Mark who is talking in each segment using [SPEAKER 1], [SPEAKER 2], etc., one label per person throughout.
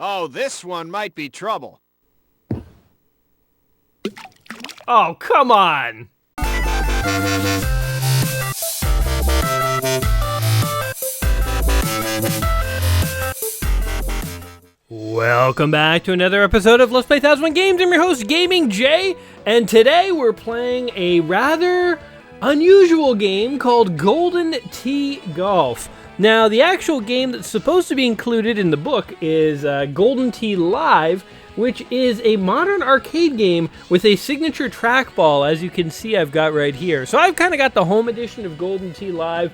[SPEAKER 1] Oh, this one might be trouble.
[SPEAKER 2] Oh, come on! Welcome back to another episode of Let's Play 1001 Games. I'm your host, Gaming Jay, and today we're playing a rather unusual game called Golden Tee Golf. Now, the actual game that's supposed to be included in the book is Golden Tee Live, which is a modern arcade game with a signature trackball, as you can see I've got right here. So I've kind of got the home edition of Golden Tee Live,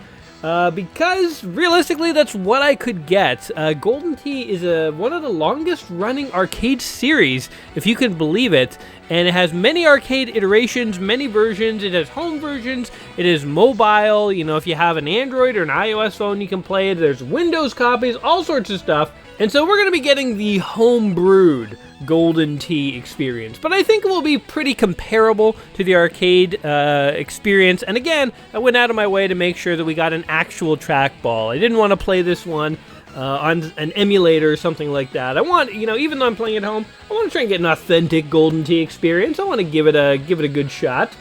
[SPEAKER 2] because realistically that's what I could get. Golden Tee is one of the longest running arcade series, if you can believe it, and it has many arcade iterations, many versions. It has home versions, it is mobile, you know, if you have an Android or an iOS phone you can play it, there's Windows copies, all sorts of stuff. And so we're going to be getting the home-brewed Golden Tee experience, but I think it will be pretty comparable to the arcade experience. And again, I went out of my way to make sure that we got an actual trackball. I didn't want to play this one on an emulator or something like that. I want, you know, even though I'm playing at home, I want to try and get an authentic Golden Tee experience. I want to give it a good shot.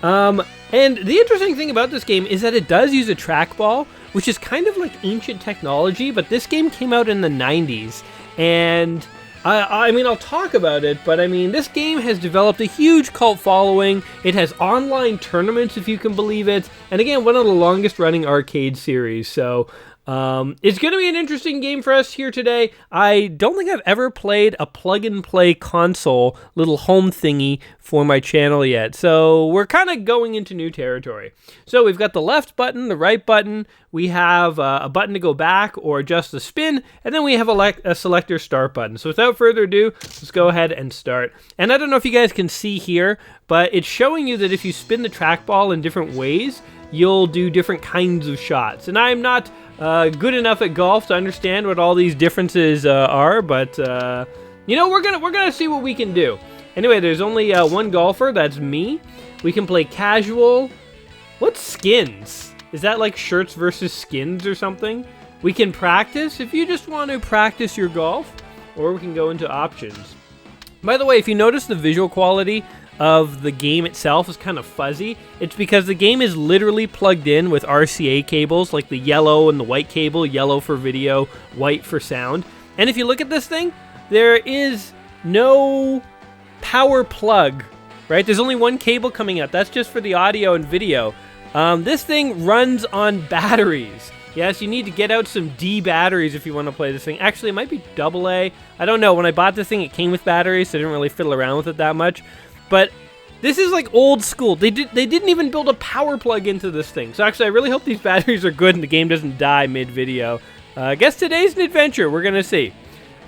[SPEAKER 2] And the interesting thing about this game is that it does use a trackball, which is kind of like ancient technology, but this game came out in the 90s, and I mean, I'll talk about it, but I mean, this game has developed a huge cult following. It has online tournaments, if you can believe it, and again, one of the longest running arcade series, so it's going to be an interesting game for us here today. I don't think I've ever played a plug-and-play console little home thingy for my channel yet, so we're kind of going into new territory. So we've got the left button, the right button, we have a button to go back or adjust the spin, and then we have a selector start button. So without further ado, let's go ahead and start. And I don't know if you guys can see here, but it's showing you that if you spin the trackball in different ways, you'll do different kinds of shots. And I'm not good enough at golf to understand what all these differences are, but you know, we're gonna see what we can do. Anyway, there's only one golfer, that's me. We can play casual. What's skins? Is that like shirts versus skins or something? We can practice if you just want to practice your golf, or we can go into options. By the way, if you notice the visual quality of the game itself is kind of fuzzy, it's because the game is literally plugged in with RCA cables, like the yellow and the white cable, yellow for video, white for sound. And if you look at this thing, there is no power plug, right? There's only one cable coming out. That's just for the audio and video. This thing runs on batteries. Yes, you need to get out some D batteries if you want to play this thing. Actually, it might be AA. I don't know. When I bought this thing, it came with batteries, so I didn't really fiddle around with it that much. But this is like old school. They didn't even build a power plug into this thing. So actually, I really hope these batteries are good and the game doesn't die mid-video. I guess today's an adventure. We're going to see.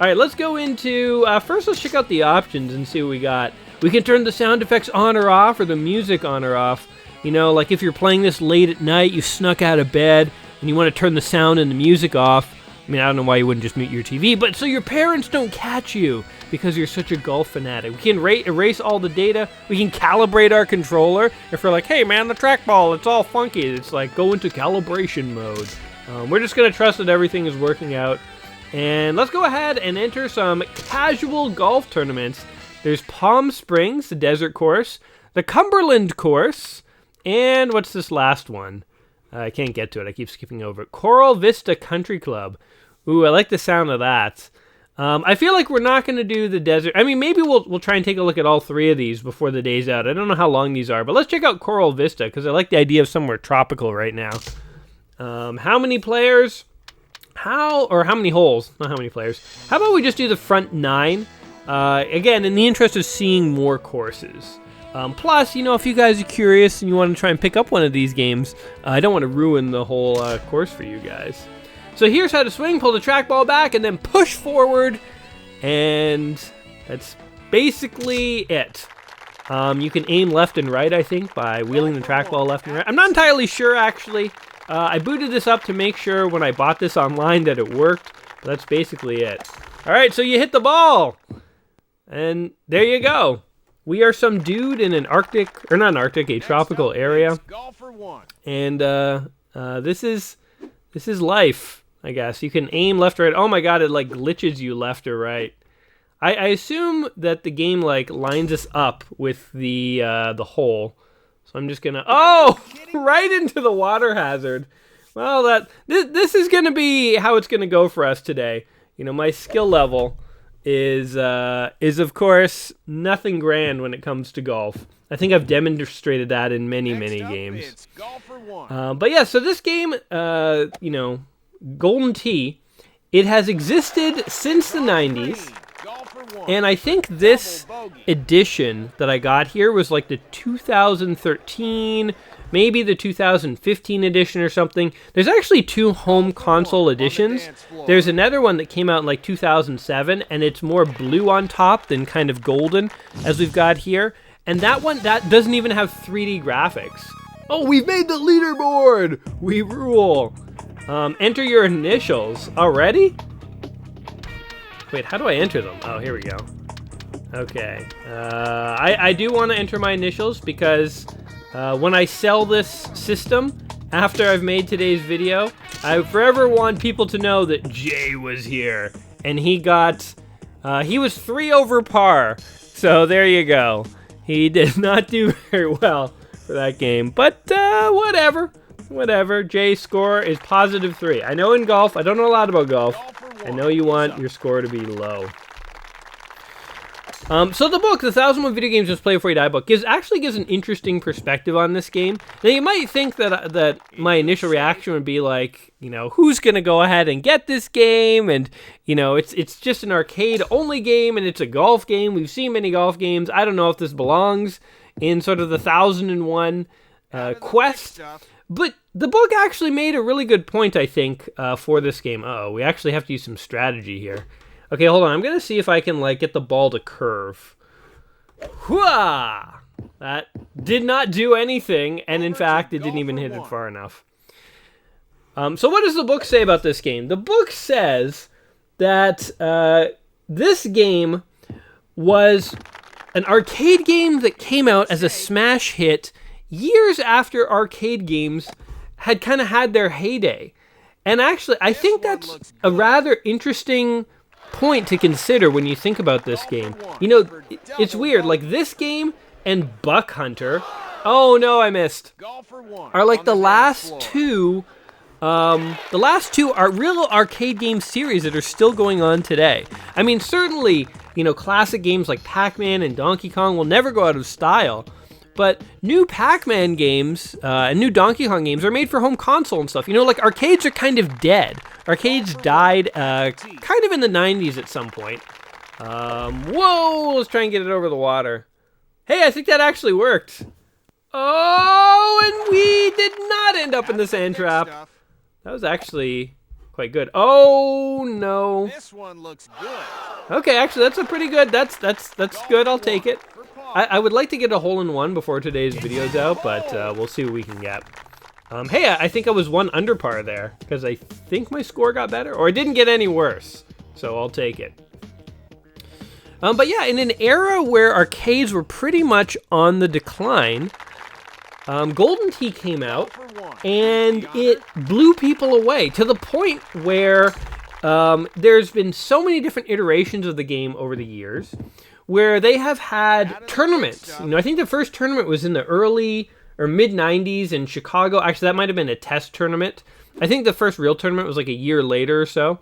[SPEAKER 2] All right, let's go into... first, let's check out the options and see what we got. We can turn the sound effects on or off, or the music on or off. You know, like if you're playing this late at night, you snuck out of bed, and you want to turn the sound and the music off. I mean, I don't know why you wouldn't just mute your TV, but so your parents don't catch you because you're such a golf fanatic. We can erase all the data. We can calibrate our controller. If we're like, hey man, the trackball, it's all funky. It's like, go into calibration mode. We're just going to trust that everything is working out. And let's go ahead and enter some casual golf tournaments. There's Palm Springs, the desert course, the Cumberland course, and what's this last one? I can't get to it. I keep skipping over it. Coral Vista Country Club. Ooh, I like the sound of that. I feel like we're not going to do the desert. I mean, maybe we'll try and take a look at all three of these before the day's out. I don't know how long these are, but let's check out Coral Vista because I like the idea of somewhere tropical right now. How many players? How many holes? Not how many players. How about we just do the front 9? Again, in the interest of seeing more courses. Plus, you know, if you guys are curious and you want to try and pick up one of these games, I don't want to ruin the whole course for you guys. So here's how to swing, pull the trackball back, and then push forward, and that's basically it. You can aim left and right, I think, by wheeling the trackball left and right. I'm not entirely sure, actually. I booted this up to make sure when I bought this online that it worked, but that's basically it. All right, so you hit the ball, and there you go. We are some dude in an Arctic, or not an Arctic, a tropical area. And this is life. I guess. You can aim left or right. Oh my god, it like glitches you left or right. I assume that the game like lines us up with the hole. So I'm just gonna right into the water hazard. Well, this is gonna be how it's gonna go for us today. You know, my skill level is of course nothing grand when it comes to golf. I think I've demonstrated that in many games. But yeah, so this game, you know, Golden Tee, it has existed since the 90s. And I think this edition that I got here was like the 2013, maybe the 2015 edition or something. There's actually 2 home console editions. There's another one that came out in like 2007, and it's more blue on top than kind of golden, as we've got here. And that one, that doesn't even have 3D graphics. Oh, we've made the leaderboard! We rule! Enter your initials. Already? Wait, how do I enter them? Oh, here we go. Okay. I do want to enter my initials because when I sell this system, after I've made today's video, I forever want people to know that Jay was here. And he was 3 over par. So there you go. He did not do very well for that game. But whatever. Jay's score is +3. I know in golf, I don't know a lot about golf. I know you want your score to be low. So the book, the 1001 Video Games Just Play Before You Die book, actually gives an interesting perspective on this game. Now you might think that my initial reaction would be like, you know, who's gonna go ahead and get this game? And you know, it's just an arcade only game, and it's a golf game. We've seen many golf games. I don't know if this belongs in sort of the 1001 quest. But the book actually made a really good point, I think, for this game. Uh-oh, we actually have to use some strategy here. Okay, hold on. I'm going to see if I can, like, get the ball to curve. Hooah! That did not do anything, and in fact, it didn't even hit it far enough. So what does the book say about this game? The book says that this game was an arcade game that came out as a smash hit years after arcade games had kind of had their heyday. And actually, I think that's a rather interesting point to consider when you think about this game. You know, it's weird, like this game and Buck Hunter, oh no, I missed, are like the last two are real arcade game series that are still going on today. I mean, certainly, you know, classic games like Pac-Man and Donkey Kong will never go out of style. But new Pac-Man games and new Donkey Kong games are made for home console and stuff. You know, like arcades are kind of dead. Arcades died kind of in the 90s at some point. Whoa, let's try and get it over the water. Hey, I think that actually worked. Oh, and we did not end up in the sand trap. That was actually quite good. Oh, no.
[SPEAKER 1] This one looks good.
[SPEAKER 2] Okay, actually, that's a pretty good. That's good. I'll take it. I would like to get a hole-in-one before today's video's out, but we'll see what we can get. Hey, I think I was 1 under par there, because I think my score got better, or it didn't get any worse, so I'll take it. But yeah, in an era where arcades were pretty much on the decline, Golden Tee came out, and it blew people away, to the point where there's been so many different iterations of the game over the years, where they have had tournaments. You know, I think the first tournament was in the early or mid-90s in Chicago. Actually, that might have been a test tournament. I think the first real tournament was like a year later or so.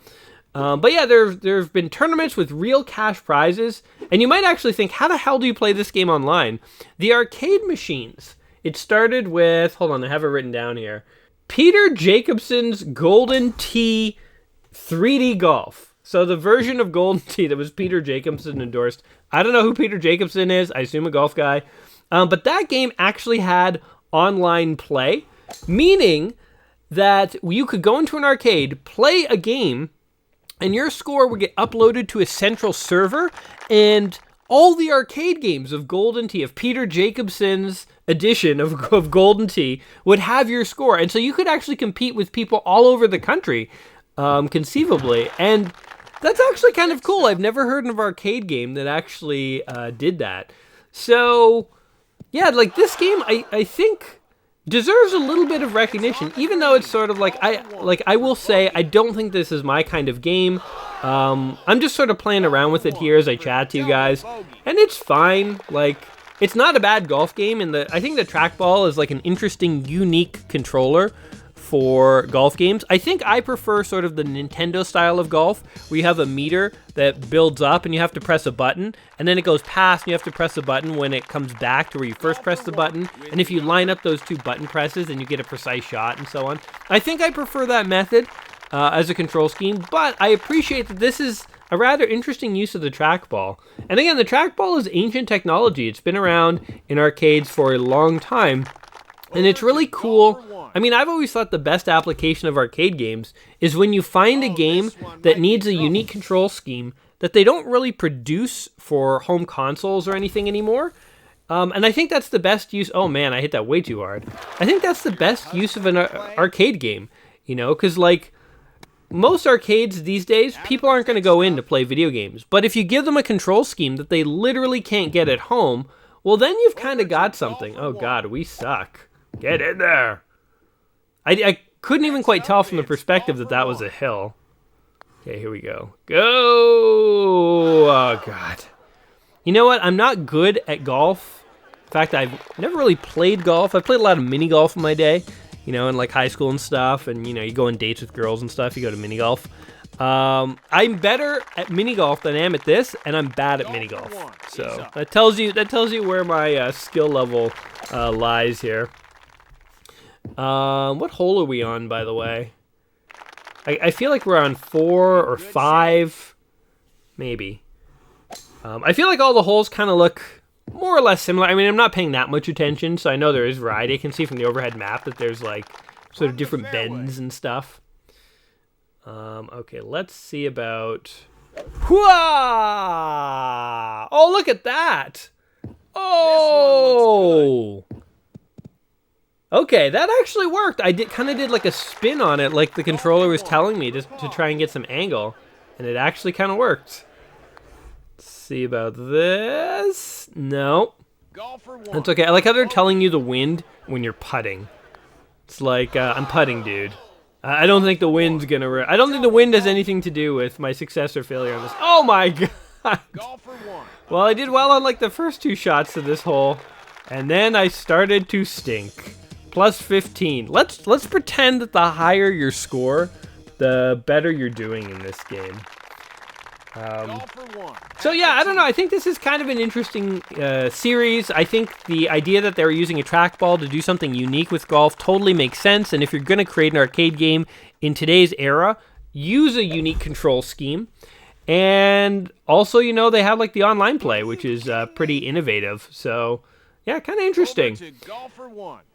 [SPEAKER 2] But yeah, there have been tournaments with real cash prizes. And you might actually think, how the hell do you play this game online? The arcade machines. It started with, hold on, I have it written down here, Peter Jacobson's Golden Tee 3D Golf. So the version of Golden Tee that was Peter Jacobson endorsed. I don't know who Peter Jacobson is. I assume a golf guy. But that game actually had online play, meaning that you could go into an arcade, play a game, and your score would get uploaded to a central server, and all the arcade games of Golden Tee, of Peter Jacobson's edition of Golden Tee, would have your score. And so you could actually compete with people all over the country, conceivably. And that's actually kind of cool. I've never heard of an arcade game that actually did that. So, yeah, like this game, I think deserves a little bit of recognition, even though it's sort of like I will say I don't think this is my kind of game. I'm just sort of playing around with it here as I chat to you guys, and it's fine. Like, it's not a bad golf game, and I think the trackball is like an interesting, unique controller for golf games. I think I prefer sort of the Nintendo style of golf, where you have a meter that builds up and you have to press a button, and then it goes past and you have to press a button when it comes back to where you first press the button, and if you line up those two button presses, then you get a precise shot and so on. I think I prefer that method as a control scheme, but I appreciate that this is a rather interesting use of the trackball. And again, the trackball is ancient technology. It's been around in arcades for a long time, and it's really cool. I mean, I've always thought the best application of arcade games is when you find a game that needs a unique control scheme that they don't really produce for home consoles or anything anymore. And I think that's the best use. Oh man, I hit that way too hard. I think that's the best use of an arcade game, you know, because like most arcades these days, people aren't going to go in to play video games. But if you give them a control scheme that they literally can't get at home, well, then you've kind of got something. Oh God, we suck. Get in there. I couldn't even quite tell from the perspective that was a hill. Okay, here we go. Go! Oh, God. You know what? I'm not good at golf. In fact, I've never really played golf. I've played a lot of mini golf in my day, you know, in like high school and stuff. And, you know, you go on dates with girls and stuff. You go to mini golf. I'm better at mini golf than I am at this, and I'm bad at mini golf. So that tells you where my skill level lies here. What hole are we on, by the way? I feel like we're on 4 or 5, maybe. I feel like all the holes kind of look more or less similar. I mean, I'm not paying that much attention, so I know there is variety. I can see from the overhead map that there's like sort of different bends and stuff. Okay, let's see about... Hooah! Oh, look at that! Oh! Okay, that actually worked. I kind of did like a spin on it, like the controller was telling me, just to try and get some angle, and it actually kind of worked. Let's see about this. No, that's okay. I like how they're telling you the wind when you're putting. It's like I'm putting, dude. I don't think the wind's gonna. I don't think the wind has anything to do with my success or failure on this. Oh my God! Well, I did well on like the first 2 shots to this hole, and then I started to stink. Plus 15. Let's pretend that the higher your score, the better you're doing in this game. So yeah, I don't know. I think this is kind of an interesting series. I think the idea that they were using a trackball to do something unique with golf totally makes sense. And if you're going to create an arcade game in today's era, use a unique control scheme. And also, you know, they have like the online play, which is pretty innovative. So yeah, kind of interesting.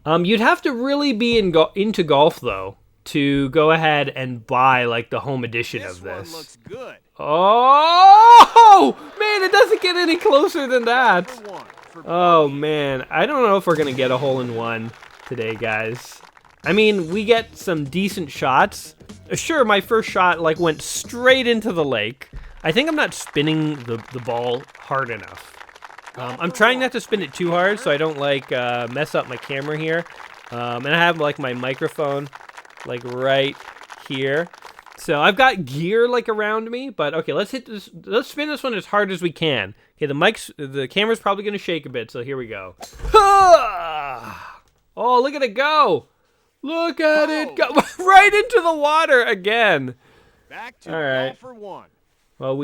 [SPEAKER 2] You'd have to really be into golf, though, to go ahead and buy, like, the home edition of this. Looks good. Oh! Man, it doesn't get any closer than that. Oh, man. I don't know if we're going to get a hole-in-one today, guys. I mean, we get some decent shots. Sure, my first shot, like, went straight into the lake. I think I'm not spinning the ball hard enough. I'm trying not to spin it too hard so I don't like mess up my camera here. And I have like my microphone like right here. So I've got gear like around me, but okay, let's hit this. Let's spin this one as hard as we can. Okay, the camera's probably gonna shake a bit, so here we go. Oh, look at it go! Look at it go right into the water again.
[SPEAKER 1] Back to all for one.
[SPEAKER 2] Well,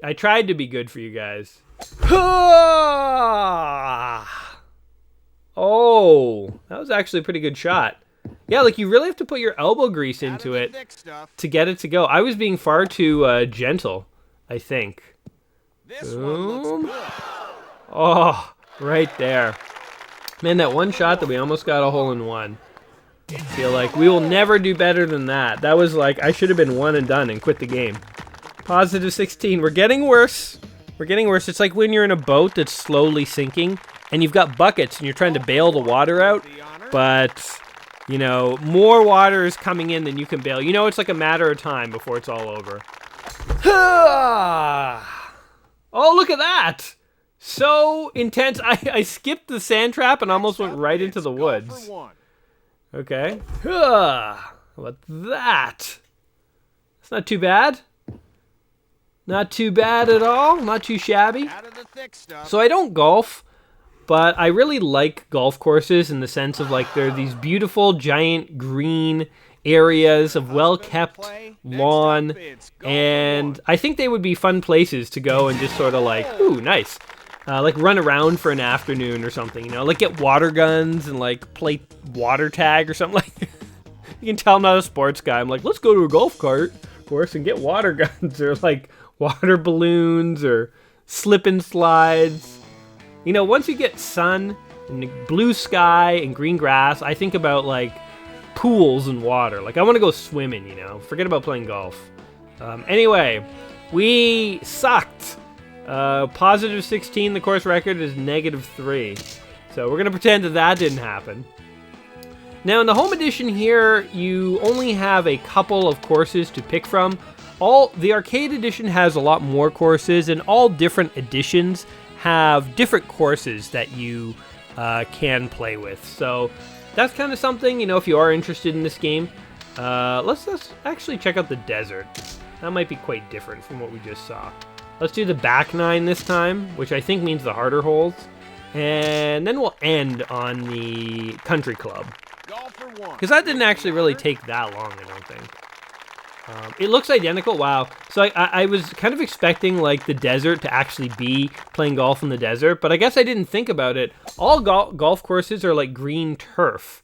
[SPEAKER 2] I tried to be good for you guys. Oh, that was actually a pretty good shot. Yeah, like you really have to put your elbow grease into it to get it to go. I was being far too gentle, I think. Boom. Oh, right there. Man, that one shot that we almost got a hole-in-one. I feel like we will never do better than that. That was like, I should have been one and done and quit the game. Positive 16. We're getting worse. We're getting worse. It's like when you're in a boat that's slowly sinking and you've got buckets and you're trying to bail the water out, but, you know, more water is coming in than you can bail. You know, it's like a matter of time before it's all over. Oh, look at that. So intense. I skipped the sand trap and almost went right into the woods. Okay. How about that? It's not too bad. Not too bad at all. Not too shabby.
[SPEAKER 1] Out of the thick stuff.
[SPEAKER 2] So I don't golf, but I really like golf courses in the sense of like they're these beautiful giant green areas of well-kept lawn, and I think they would be fun places to go and just sort of like, ooh, nice. Like run around for an afternoon or something, you know, like get water guns and like play water tag or something like that. You can tell I'm not a sports guy. I'm like, let's go to a golf cart course and get water guns or like water balloons or slip and slides. You know, once you get sun and blue sky and green grass, I think about like pools and water. Like I want to go swimming, you know, forget about playing golf. Anyway, we sucked. Positive 16, the course record is -3. So we're going to pretend that that didn't happen. Now in the home edition here, you only have a couple of courses to pick from. The arcade edition has a lot more courses, and all different editions have different courses that you can play with. So that's kind of something, you know, if you are interested in this game. Let's actually check out the desert. That might be quite different from what we just saw. Let's do the back 9 this time, which I think means the harder holes. And then we'll end on the country club. Because that didn't actually really take that long, I don't think. It looks identical. Wow. So I was kind of expecting like the desert to actually be playing golf in the desert, but I guess I didn't think about it. All golf courses are like green turf,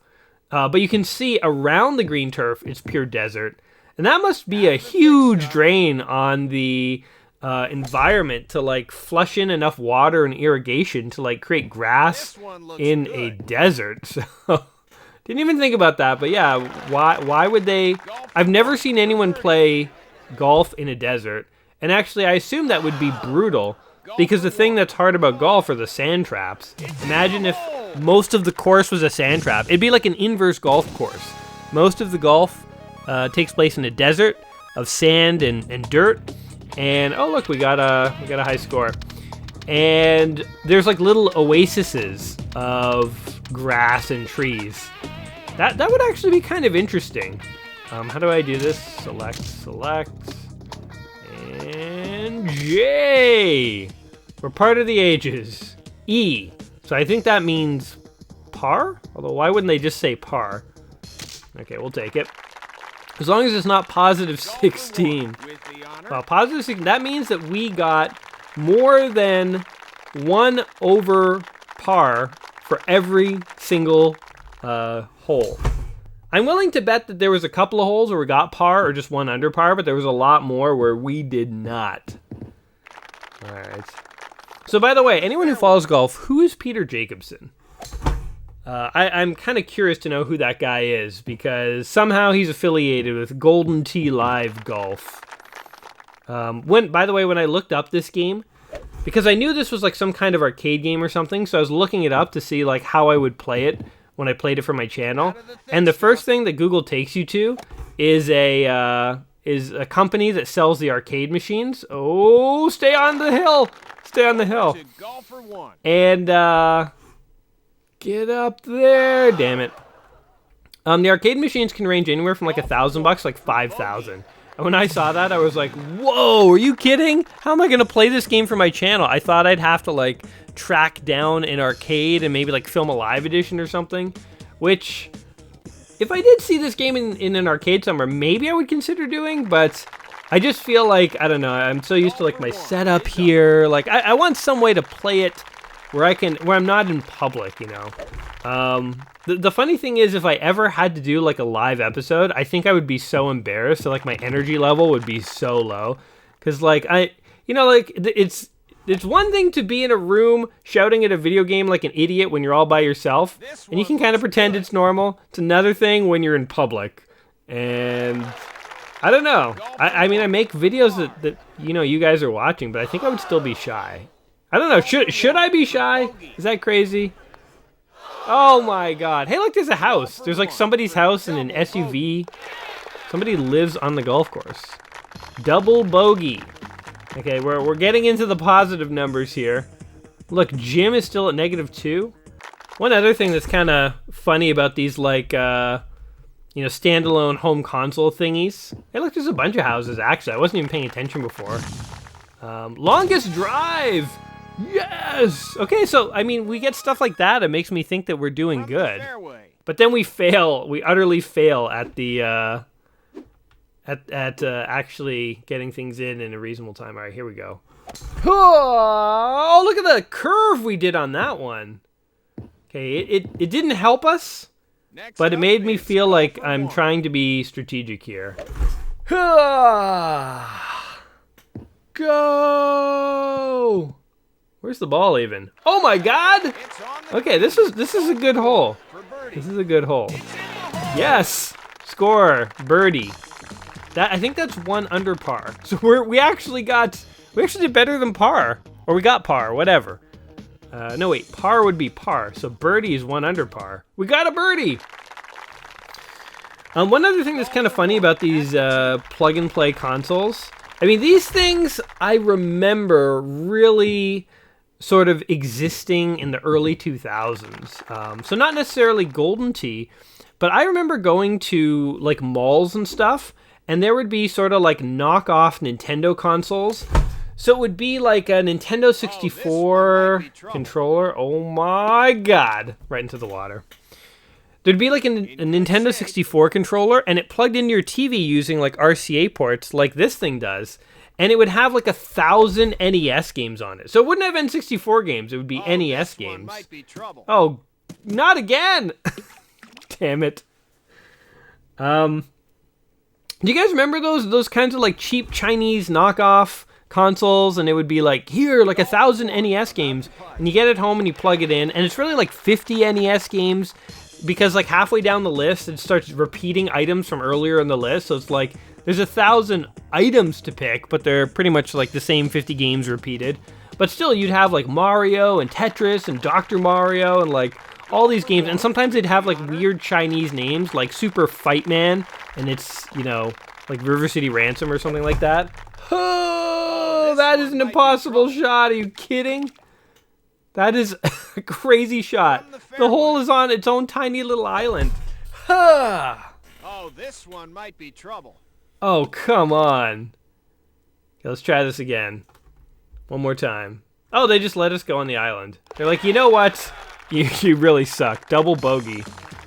[SPEAKER 2] but you can see around the green turf it's pure desert, and that must be a huge drain on the environment to like flush in enough water and irrigation to like create grass in a desert. So didn't even think about that, but yeah, why would they? I've never seen anyone play golf in a desert, and actually I assume that would be brutal, because the thing that's hard about golf are the sand traps. Imagine if most of the course was a sand trap. It'd be like an inverse golf course. Most of the golf takes place in a desert of sand and dirt, and oh look, we got a high score. And there's like little oases of grass and trees. That would actually be kind of interesting. How do I do this? Select, and J. We're part of the ages. E. So I think that means par? Although why wouldn't they just say par? Okay, we'll take it. As long as it's not positive 16. Well, positive 16, that means that we got more than 1 over par for every single hole. I'm willing to bet that there was a couple of holes where we got par or just 1 under par, but there was a lot more where we did not. All right. So by the way, anyone who follows golf, who is Peter Jacobson? I'm kind of curious to know who that guy is, because somehow he's affiliated with Golden Tee Live Golf. By the way, when I looked up this game, because I knew this was like some kind of arcade game or something, so I was looking it up to see like how I would play it when I played it for my channel. And the first thing that Google takes you to is a company that sells the arcade machines. Oh, stay on the hill. Stay on the hill. And get up there. Damn it. The arcade machines can range anywhere from like $1,000 like 5,000. And when I saw that, I was like, whoa, are you kidding? How am I going to play this game for my channel? I thought I'd have to like track down an arcade and maybe like film a live edition or something, which if I did see this game in an arcade somewhere, maybe I would consider doing, but I just feel like, I don't know, I'm so used to like my setup here. Like I want some way to play it where I'm not in public, you know. The funny thing is, if I ever had to do like a live episode, I think I would be so embarrassed. So like my energy level would be so low, because like it's one thing to be in a room shouting at a video game like an idiot when you're all by yourself, and you can kind of pretend it's normal. It's another thing when you're in public, and I don't know. I mean, I make videos that you know you guys are watching, but I think I would still be shy. I don't know. Should I be shy? Is that crazy? Oh my god. Hey, look, there's a house. There's like somebody's house and an SUV. Somebody lives on the golf course. Double bogey. Okay, we're getting into the positive numbers here. Look, Jim is still at -2. One other thing that's kind of funny about these like standalone home console thingies. Hey, look, there's a bunch of houses, actually. I wasn't even paying attention before. Longest drive! Yes! Okay, so, I mean, we get stuff like that. It makes me think that we're doing good. But then we fail. We utterly fail at the, actually getting things in a reasonable time. All right, here we go. Oh, look at the curve we did on that one. Okay, it didn't help us, but it made me feel like I'm trying to be strategic here. Go! Where's the ball even? Oh my God! Okay, this is a good hole. This is a good hole. Yes! Score, birdie. I think that's 1 under par. So we actually did better than par, or we got par, whatever. No wait, par would be par. So birdie is 1 under par. We got a birdie. One other thing that's kind of funny about these plug-and-play consoles. I mean, these things I remember really sort of existing in the early 2000s. So not necessarily Golden Tee, but I remember going to like malls and stuff, and there would be sort of like knockoff Nintendo consoles. So it would be like a Nintendo 64 controller. Oh my God. Right into the water. There'd be like a Nintendo 64 controller, and it plugged into your TV using like RCA ports like this thing does. And it would have like 1,000 NES games on it. So it wouldn't have N64 games. It would be NES games. Oh, not again. Damn it. Do you guys remember those kinds of like cheap Chinese knockoff consoles? And it would be like, here, like 1,000 NES games. And you get it home and you plug it in. And it's really like 50 NES games. Because like halfway down the list, it starts repeating items from earlier in the list. So it's like, there's 1,000 items to pick, but they're pretty much like the same 50 games repeated. But still, you'd have like Mario and Tetris and Dr. Mario and like all these games. And sometimes they'd have like weird Chinese names like Super Fight Man. And it's, like River City Ransom or something like that. Oh, that is an impossible shot. Are you kidding? That is a crazy shot. The hole is on its own tiny little island.
[SPEAKER 1] Oh, this one might be trouble.
[SPEAKER 2] Oh, come on. Okay, let's try this again. One more time. Oh, they just let us go on the island. They're like, you know what? You really suck. Double bogey.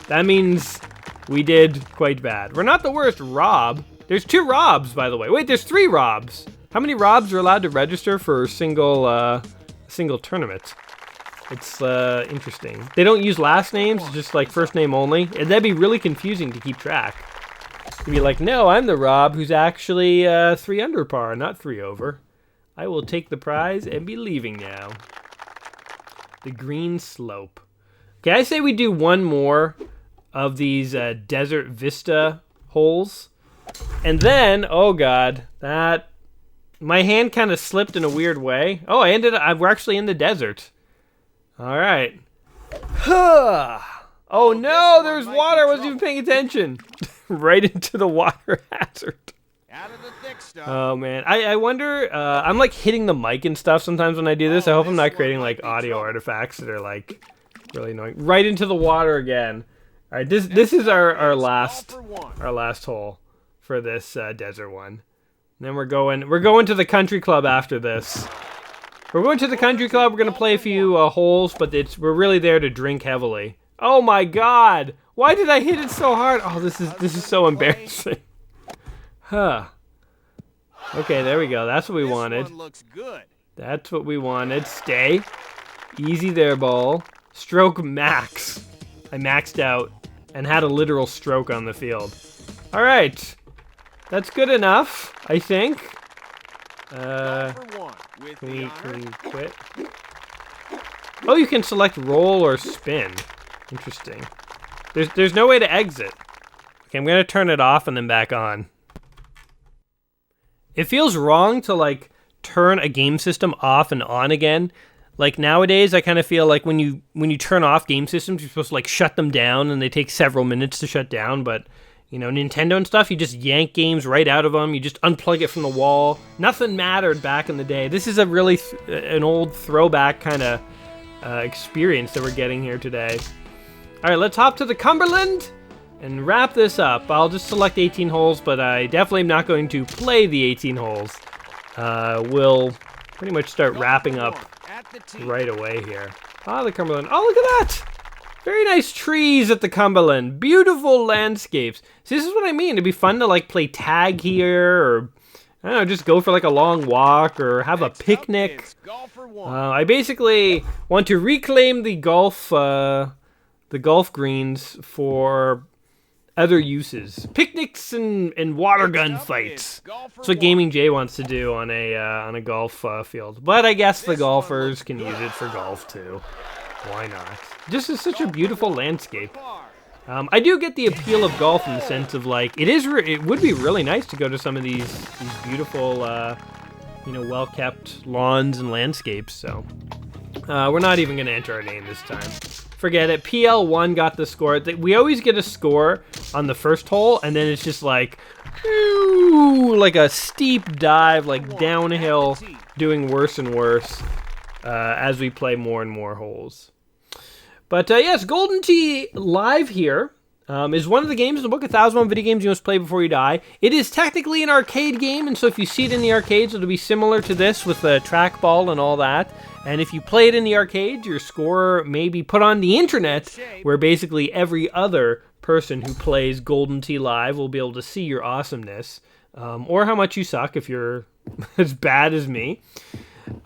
[SPEAKER 2] That means we did quite bad. We're not the worst. Rob. There's 2 Robs, by the way. Wait, there's 3 Robs. How many Robs are allowed to register for a single tournament? It's interesting. They don't use last names, just like first name only. And that'd be really confusing to keep track. You'd be like, no, I'm the Rob who's actually 3 under par, not 3 over. I will take the prize and be leaving now. The green slope. Okay, I say we do one more of these Desert Vista holes. And then, oh God, my hand kind of slipped in a weird way. Oh, we're actually in the desert. All right. Oh no, there's water. I wasn't even paying attention. Right into the water hazard.
[SPEAKER 1] Out of the thick stuff.
[SPEAKER 2] Oh man, I wonder. I'm like hitting the mic and stuff sometimes when I do this. I hope I'm not creating like audio artifacts that are like really annoying. Right into the water again. All right, this is our last hole for this desert one. And then we're going to the country club after this. We're going to the country club. We're gonna play a few holes, but we're really there to drink heavily. Oh my God! Why did I hit it so hard? Oh, this is so embarrassing. Huh. Okay, there we go. That's what we wanted.
[SPEAKER 1] This one looks good.
[SPEAKER 2] That's what we wanted. Stay. Easy there, ball. Stroke max. I maxed out and had a literal stroke on the field. All right. That's good enough, I think. Can we quit? Oh, you can select roll or spin. Interesting. There's no way to exit. Okay, I'm gonna turn it off and then back on. It feels wrong to like turn a game system off and on again. Like nowadays, I kind of feel like when you turn off game systems, you're supposed to like shut them down, and they take several minutes to shut down. But Nintendo and stuff, you just yank games right out of them. You just unplug it from the wall. Nothing mattered back in the day. This is a really an old throwback kind of experience that we're getting here today. All right, let's hop to the Cumberland and wrap this up. I'll just select 18 holes, but I definitely am not going to play the 18 holes. We'll pretty much start wrapping up right away here. Ah, the Cumberland. Oh, look at that! Very nice trees at the Cumberland. Beautiful landscapes. See, this is what I mean. It'd be fun to like play tag here, or I don't know, just go for like a long walk or have a picnic. I basically want to reclaim the golf greens for other uses. Picnics and water gun fights. That's what Gaming Jay wants to do on a golf field. But I guess the golfers can use it for golf too. Why not? This is such a beautiful landscape. I do get the appeal of golf in the sense of like it would be really nice to go to some of these beautiful, well-kept lawns and landscapes. So we're not even going to enter our name this time. Forget it. PL1 got the score. We always get a score on the first hole, and then it's just like, ooh, like a steep dive, like downhill, doing worse and worse as we play more and more holes. But yes, Golden Tee Live here is one of the games in the book, 1001 Video Games You Must Play Before You Die. It is technically an arcade game, and so if you see it in the arcades, it'll be similar to this with the trackball and all that. And if you play it in the arcades, your score may be put on the internet, where basically every other person who plays Golden Tee Live will be able to see your awesomeness, or how much you suck if you're as bad as me.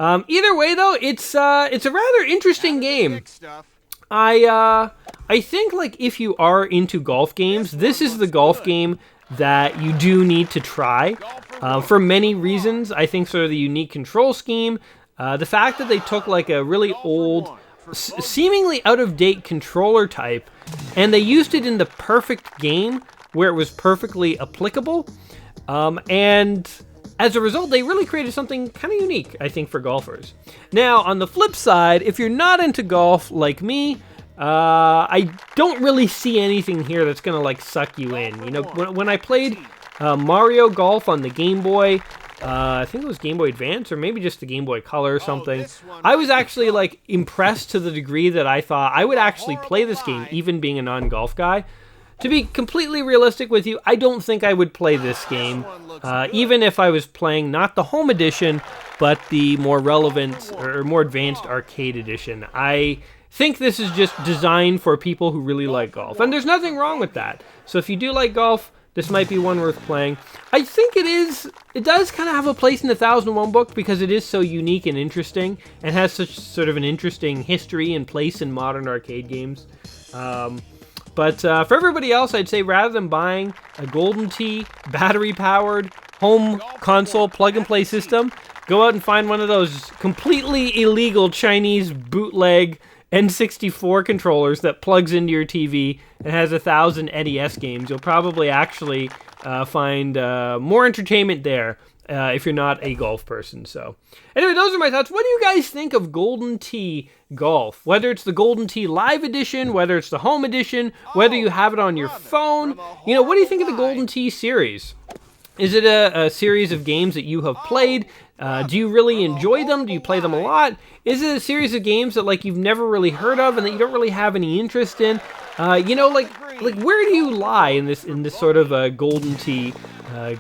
[SPEAKER 2] Either way, though, it's a rather interesting game. I think, like, if you are into golf games, this is the golf game that you do need to try. For many reasons. I think sort of the unique control scheme, the fact that they took, like, a really old, seemingly out-of-date controller type, and they used it in the perfect game where it was perfectly applicable, and as a result, they really created something kind of unique, I think, for golfers. Now, on the flip side, if you're not into golf like me, I don't really see anything here that's going to, like, suck you in. You know, when I played Mario Golf on the Game Boy, I think it was Game Boy Advance, or maybe just the Game Boy Color or something, I was actually, like, impressed to the degree that I thought I would actually play this game, even being a non-golf guy. To be completely realistic with you, I don't think I would play this game, even if I was playing not the home edition, but the more relevant or more advanced arcade edition. I think this is just designed for people who really like golf, and there's nothing wrong with that. So if you do like golf, this might be one worth playing. I think it does kind of have a place in the 1001 book because it is so unique and interesting, and has such sort of an interesting history and place in modern arcade games. But for everybody else, I'd say rather than buying a Golden Tee battery-powered home console plug-and-play system, go out and find one of those completely illegal Chinese bootleg N64 controllers that plugs into your TV and has 1,000 NES games. You'll probably actually find more entertainment there if you're not a golf person. So anyway, those are my thoughts. What do you guys think of Golden Tee Golf? Whether it's the Golden Tee Live Edition, whether it's the Home Edition, whether you have it on your phone. You know, what do you think of the Golden Tee series? Is it a series of games that you have played? Do you really enjoy them? Do you play them a lot? Is it a series of games that, like, you've never really heard of and that you don't really have any interest in? Like where do you lie in this sort of Golden Tee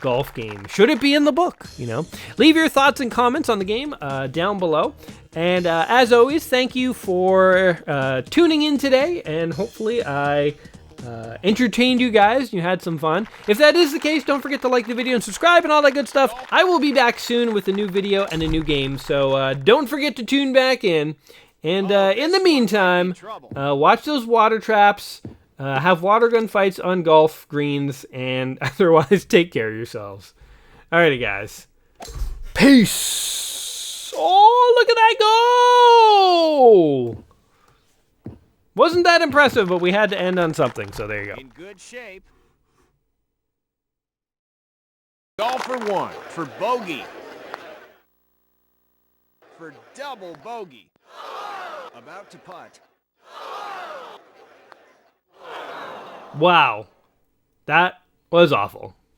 [SPEAKER 2] golf game? Should it be in the book? You know, leave your thoughts and comments on the game down below. And as always, thank you for tuning in today, and hopefully I entertained you guys and you had some fun. If that is the case, don't forget to like the video and subscribe and all that good stuff. I will be back soon with a new video and a new game, so don't forget to tune back in. And in the meantime, watch those water traps, have water gun fights on golf greens, and otherwise take care of yourselves. Alrighty, guys. Peace! Oh, look at that go! Wasn't that impressive, but we had to end on something, so there you go.
[SPEAKER 1] In good shape. Golfer one for bogey. For double bogey. About to putt.
[SPEAKER 2] Wow. That was awful.